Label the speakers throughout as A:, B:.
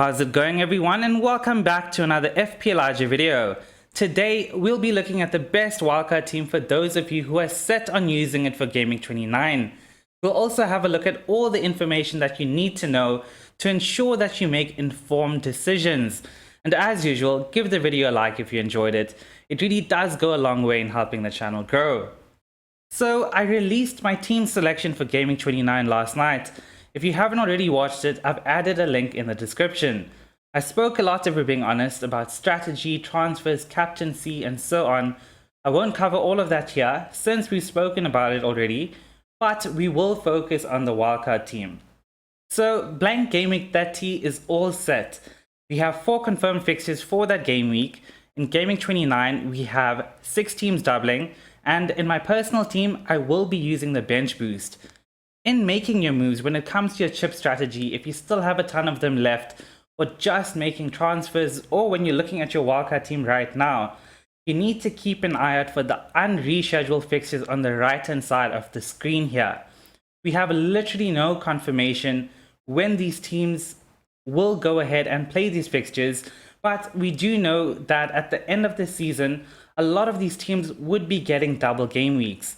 A: How's it going, everyone, and welcome back to another FPL GW video. Today we'll be looking at the best wildcard team for those of you who are set on using it for Gameweek 29. We'll also have a look at all the information that you need to know to ensure that you make informed decisions. And as usual, give the video a like if you enjoyed it. It really does go a long way in helping the channel grow. So I released my team selection for Gameweek 29 last night. If you haven't already watched it, I've added a link in the description. I spoke a lot, if we're being honest, about strategy, transfers, captaincy, and so on. I won't cover all of that here, since we've spoken about it already, but we will focus on the wildcard team. So, blank Game Week 30 is all set. We have 4 confirmed fixtures for that game week. In Game Week 29, we have 6 teams doubling, and in my personal team, I will be using the bench boost. In making your moves, when it comes to your chip strategy, if you still have a ton of them left, or just making transfers, or when you're looking at your wildcard team right now, you need to keep an eye out for the unrescheduled fixtures on the right hand side of the screen here. We have literally no confirmation when these teams will go ahead and play these fixtures, but we do know that at the end of the season, a lot of these teams would be getting double game weeks.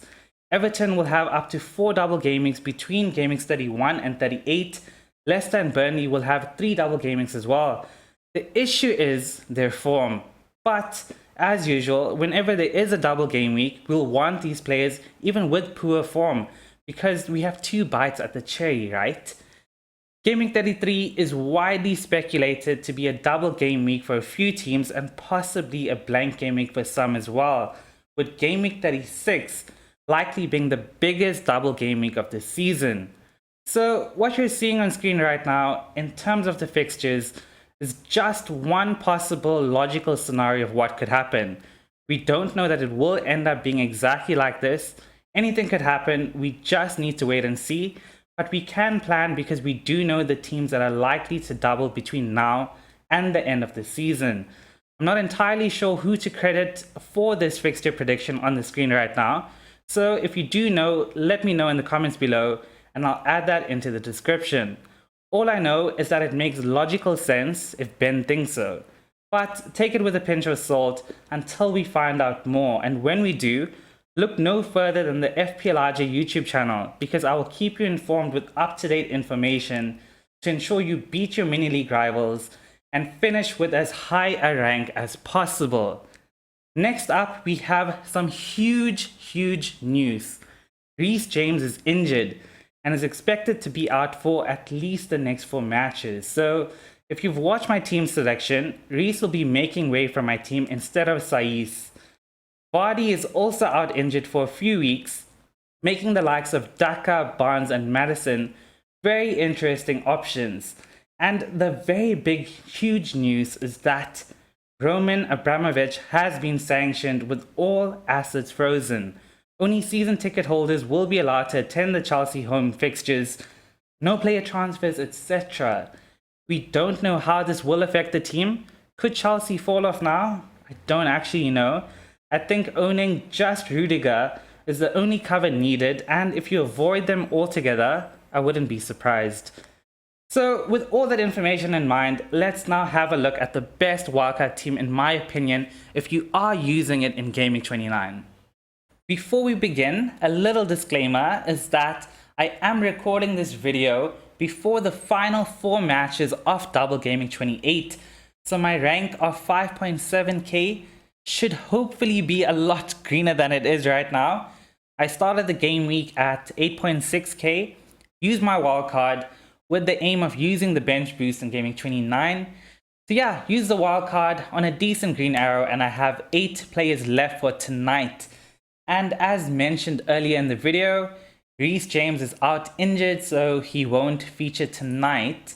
A: Everton will have up to 4 double game weeks between game weeks 31 and 38. Leicester and Burnley will have 3 double game weeks as well. The issue is their form. But as usual, whenever there is a double game week, we'll want these players even with poor form, because we have 2 bites at the cherry, right? Game Week 33 is widely speculated to be a double game week for a few teams and possibly a blank game week for some as well, with Game Week 36 likely being the biggest double game week of the season. So what you're seeing on screen right now in terms of the fixtures is just one possible logical scenario of what could happen. We don't know that it will end up being exactly like this. Anything could happen, we just need to wait and see. But we can plan because we do know the teams that are likely to double between now and the end of the season. I'm not entirely sure who to credit for this fixture prediction on the screen right now. So if you do know, let me know in the comments below and I'll add that into the description. All I know is that it makes logical sense if Ben thinks so. But take it with a pinch of salt until we find out more, and when we do, look no further than the FPLRJ YouTube channel, because I will keep you informed with up-to-date information to ensure you beat your mini league rivals and finish with as high a rank as possible. Next up, we have some huge news. Reece James is injured and is expected to be out for at least the next 4 matches. So if you've watched my team selection, Reece will be making way for my team instead of Saiss. Vardy is also out injured for a few weeks, making the likes of Daka, Barnes and Madison very interesting options. And the very big, huge news is that Roman Abramovich has been sanctioned with all assets frozen. Only season ticket holders will be allowed to attend the Chelsea home fixtures, no player transfers, etc. We don't know how this will affect the team. Could Chelsea fall off now? I don't actually know. I think owning just Rudiger is the only cover needed, and if you avoid them altogether, I wouldn't be surprised. So with all that information in mind, let's now have a look at the best wildcard team in my opinion if you are using it in Game Week 29. Before we begin, a little disclaimer is that I am recording this video before the final 4 matches of Double Game Week 28, so my rank of 5.7k should hopefully be a lot greener than it is right now. I started the game week at 8.6k, used my wildcard with the aim of using the bench boost in Game Week 29. So yeah, use the wildcard on a decent green arrow and I have 8 players left for tonight. And as mentioned earlier in the video, Reece James is out injured, so he won't feature tonight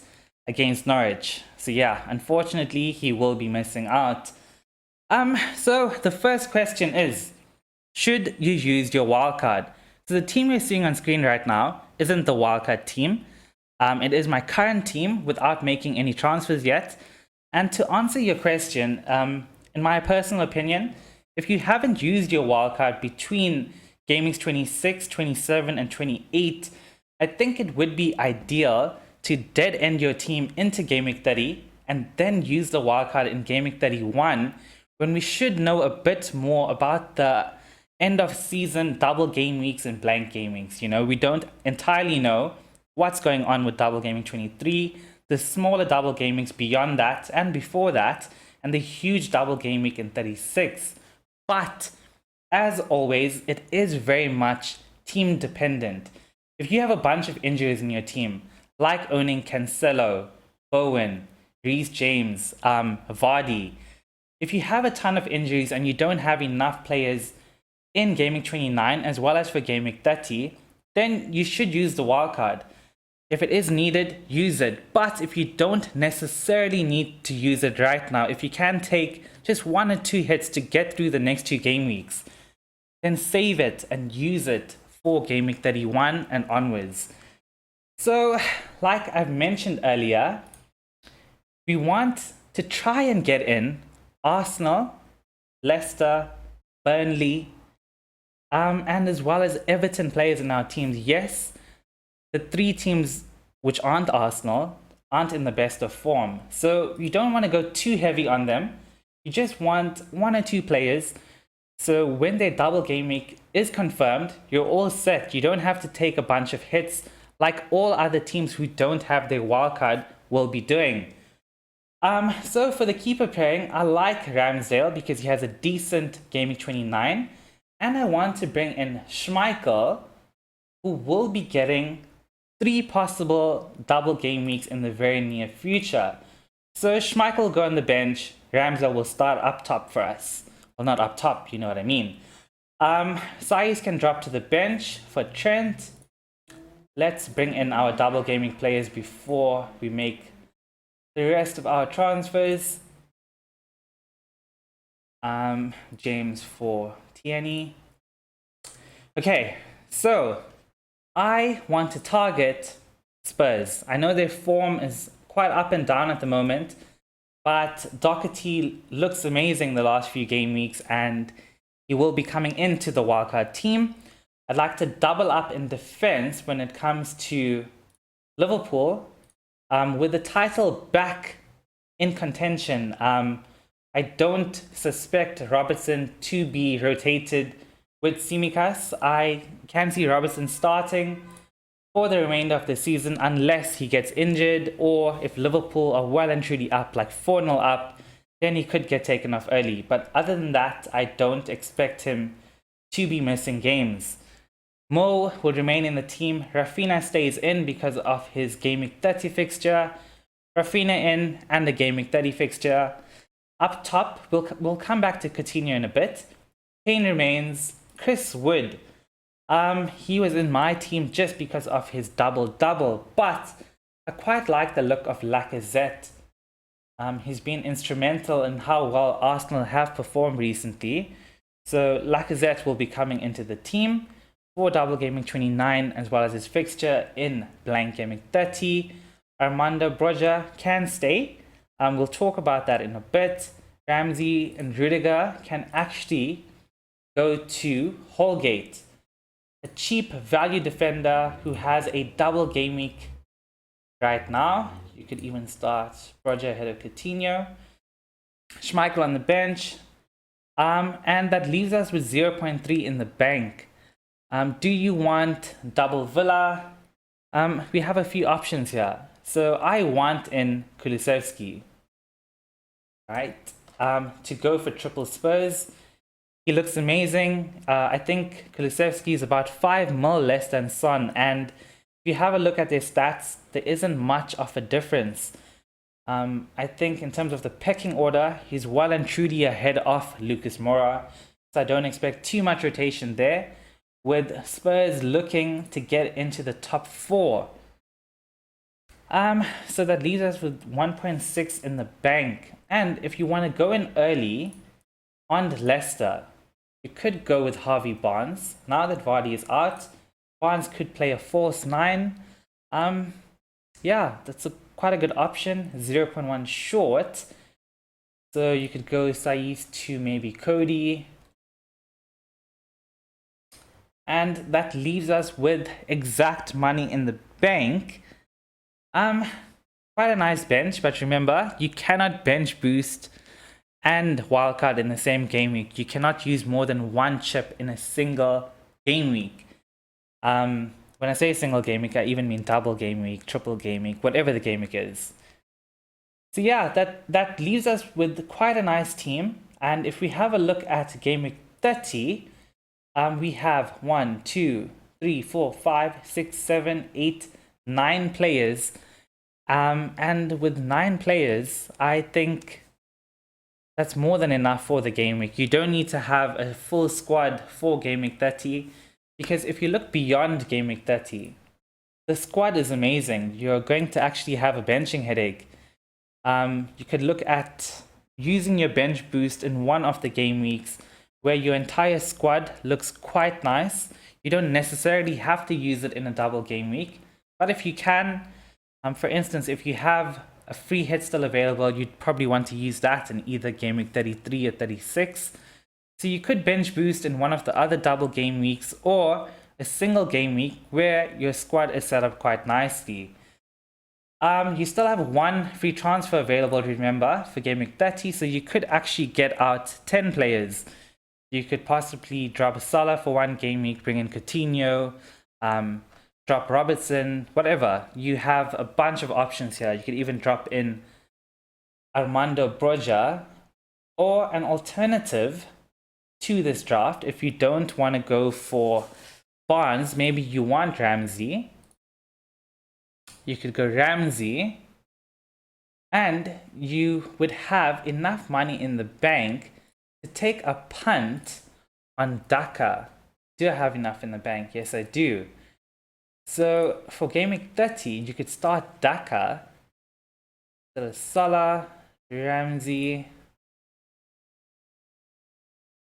A: against Norwich. So yeah, unfortunately he will be missing out. So the first question is, should you use your wildcard? So the team you're seeing on screen right now isn't the wildcard team. It is my current team without making any transfers yet. And to answer your question, in my personal opinion, if you haven't used your wildcard between Game Weeks 26, 27, and 28, I think it would be ideal to dead end your team into Game Week 30 and then use the wildcard in Gameweek 31 when we should know a bit more about the end of season double game weeks and blank game weeks. You know, we don't entirely know what's going on with double gaming 23, the smaller double game weeks beyond that and before that, and the huge double game week in 36. But as always, it is very much team dependent. If you have a bunch of injuries in your team, like owning Cancelo, Bowen, Reece James, Vardy, if you have a ton of injuries and you don't have enough players in Gameweek 29 as well as for Gameweek 30, then you should use the wildcard. If it is needed, use it. But if you don't necessarily need to use it right now, if you can take just 1 or 2 hits to get through the next 2 game weeks, then save it and use it for Gameweek 31 and onwards. So, like I've mentioned earlier, we want to try and get in Arsenal, Leicester, Burnley, and as well as Everton players in our teams. Yes, the 3 teams which aren't Arsenal aren't in the best of form. So you don't want to go too heavy on them. You just want 1 or 2 players. So when their double game week is confirmed, you're all set. You don't have to take a bunch of hits like all other teams who don't have their wildcard will be doing. So for the keeper pairing, I like Ramsdale because he has a decent Gameweek 29. And I want to bring in Schmeichel, who will be getting 3 possible double game weeks in the very near future. So Schmeichel will go on the bench, Ramsdale will start up top for us. Well, not up top, you know what I mean. Saiz can drop to the bench for Trent. Let's bring in our double gaming players before we make the rest of our transfers. James for Tierney. Okay, so I want to target Spurs. I know their form is quite up and down at the moment, but Doherty looks amazing the last few game weeks and he will be coming into the wildcard team. I'd like to double up in defense when it comes to Liverpool. With the title back in contention, I don't suspect Robertson to be rotated with Tsimikas. I can see Robertson starting for the remainder of the season unless he gets injured, or if Liverpool are well and truly up, like 4-0 up, then he could get taken off early. But other than that, I don't expect him to be missing games. Mo will remain in the team. Rafinha stays in because of his Gameweek 30 fixture. Rafinha in and the Gameweek 30 fixture. Up top, we'll come back to Coutinho in a bit. Kane remains. Chris Wood. He was in my team just because of his double-double, but I quite like the look of Lacazette. He's been instrumental in how well Arsenal have performed recently. So Lacazette will be coming into the team for double gaming 29 as well as his fixture in blank gaming 30. Armando Broja can stay. We'll talk about that in a bit. Ramsey and Rudiger can actually go to Holgate, a cheap value defender who has a double game week right now. You could even start Broja ahead of Coutinho. Schmeichel on the bench. And that leaves us with 0.3 in the bank. Do you want double Villa? We have a few options here. So I want in Kulusevski, right? To go for triple Spurs. He looks amazing. I think Kulusevski is about 5 mil less than Son. And if you have a look at their stats, there isn't much of a difference. I think in terms of the pecking order, he's well and truly ahead of Lucas Moura. So I don't expect too much rotation there, with Spurs looking to get into the top 4. So that leaves us with 1.6 in the bank. And if you want to go in early on Leicester, you could go with Harvey Barnes. Now that Vardy is out, Barnes could play a false 9. Yeah, that's quite a good option. 0.1 short. So you could go Saiz to maybe Cody. And that leaves us with exact money in the bank. quite a nice bench, but remember, you cannot bench boost and wildcard in the same game week. You cannot use more than one chip in a single game week. When I say single game week, I even mean double game week, triple game week, whatever the game week is. So yeah, that leaves us with quite a nice team. And if we have a look at game week 30, we have 1, 2, 3, 4, 5, 6, 7, 8, 9 players. And with 9 players, I think that's more than enough for the game week. You don't need to have a full squad for game week 30, because if you look beyond game week 30, the squad is amazing. You're going to actually have a benching headache. You could look at using your bench boost in one of the game weeks where your entire squad looks quite nice. You don't necessarily have to use it in a double game week, but if you can, for instance, if you have a free hit still available, you'd probably want to use that in either game week 33 or 36. So you could bench boost in one of the other double game weeks or a single game week where your squad is set up quite nicely. You still have one free transfer available, remember, for game week 30, so you could actually get out 10 players. You could possibly drop Salah for one game week, bring in Coutinho, drop Robertson, whatever. You have a bunch of options here. You could even drop in Armando Broja, or an alternative to this draft. If you don't want to go for Barnes, maybe you want Ramsey. You could go Ramsey, and you would have enough money in the bank to take a punt on Daka. Do I have enough in the bank? Yes, I do. So for game week 30, you could start Daka, so Salah, Ramsey,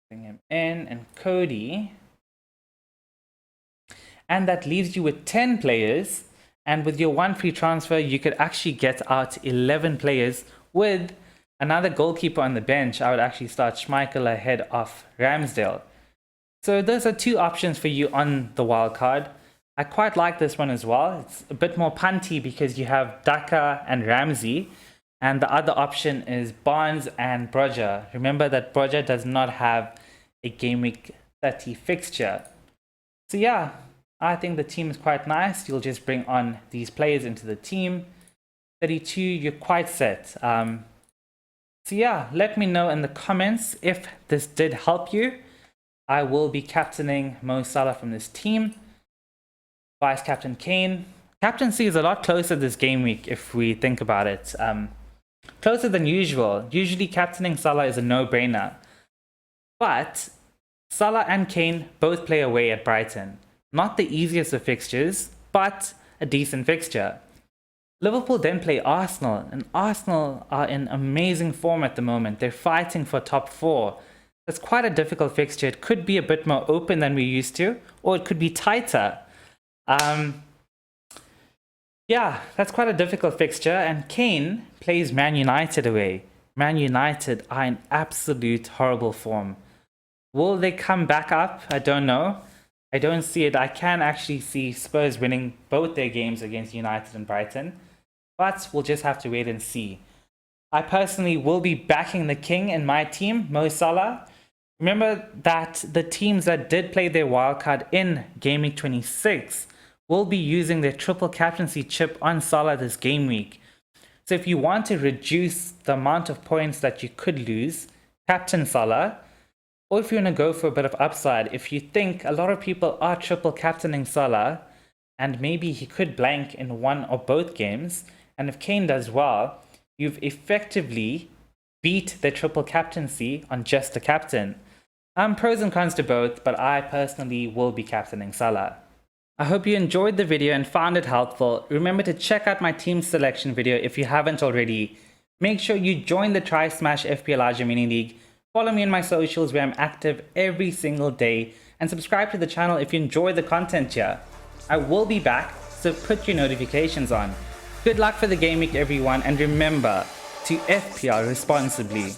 A: bring him in, and Cody. And that leaves you with 10 players. And with your one free transfer, you could actually get out 11 players with another goalkeeper on the bench. I would actually start Schmeichel ahead of Ramsdale. So those are two options for you on the wild card. I quite like this one as well. It's a bit more punty because you have Daka and Ramsey. And the other option is Barnes and Broja. Remember that Broja does not have a game week 30 fixture. So yeah, I think the team is quite nice. You'll just bring on these players into the team. 32, you're quite set. So yeah, let me know in the comments if this did help you. I will be captaining Mo Salah from this team. Vice Captain Kane. Captaincy is a lot closer this game week if we think about it. Closer than usual. Usually captaining Salah is a no-brainer. But Salah and Kane both play away at Brighton. Not the easiest of fixtures, but a decent fixture. Liverpool then play Arsenal, and Arsenal are in amazing form at the moment. They're fighting for top 4. That's quite a difficult fixture. It could be a bit more open than we're used to, or it could be tighter. Yeah, that's quite a difficult fixture, and Kane plays Man United away. Man United are in absolute horrible form. Will they come back up? I don't know. I don't see it. I can actually see Spurs winning both their games against United and Brighton, but we'll just have to wait and see. I personally will be backing the king in my team, Mo Salah. Remember that the teams that did play their wildcard in Game Week 26 will be using their triple captaincy chip on Salah this game week. So if you want to reduce the amount of points that you could lose, captain Salah. Or if you want to go for a bit of upside, if you think a lot of people are triple captaining Salah, and maybe he could blank in one or both games, and if Kane does well, you've effectively beat the triple captaincy on just the captain. Pros and cons to both, but I personally will be captaining Salah. I hope you enjoyed the video and found it helpful. Remember to check out my team selection video if you haven't already. Make sure you join the Try Smash FPL GW29 Mini League. Follow me on my socials where I'm active every single day, and subscribe to the channel if you enjoy the content here. I will be back, so put your notifications on. Good luck for the game week everyone, and remember to FPL responsibly.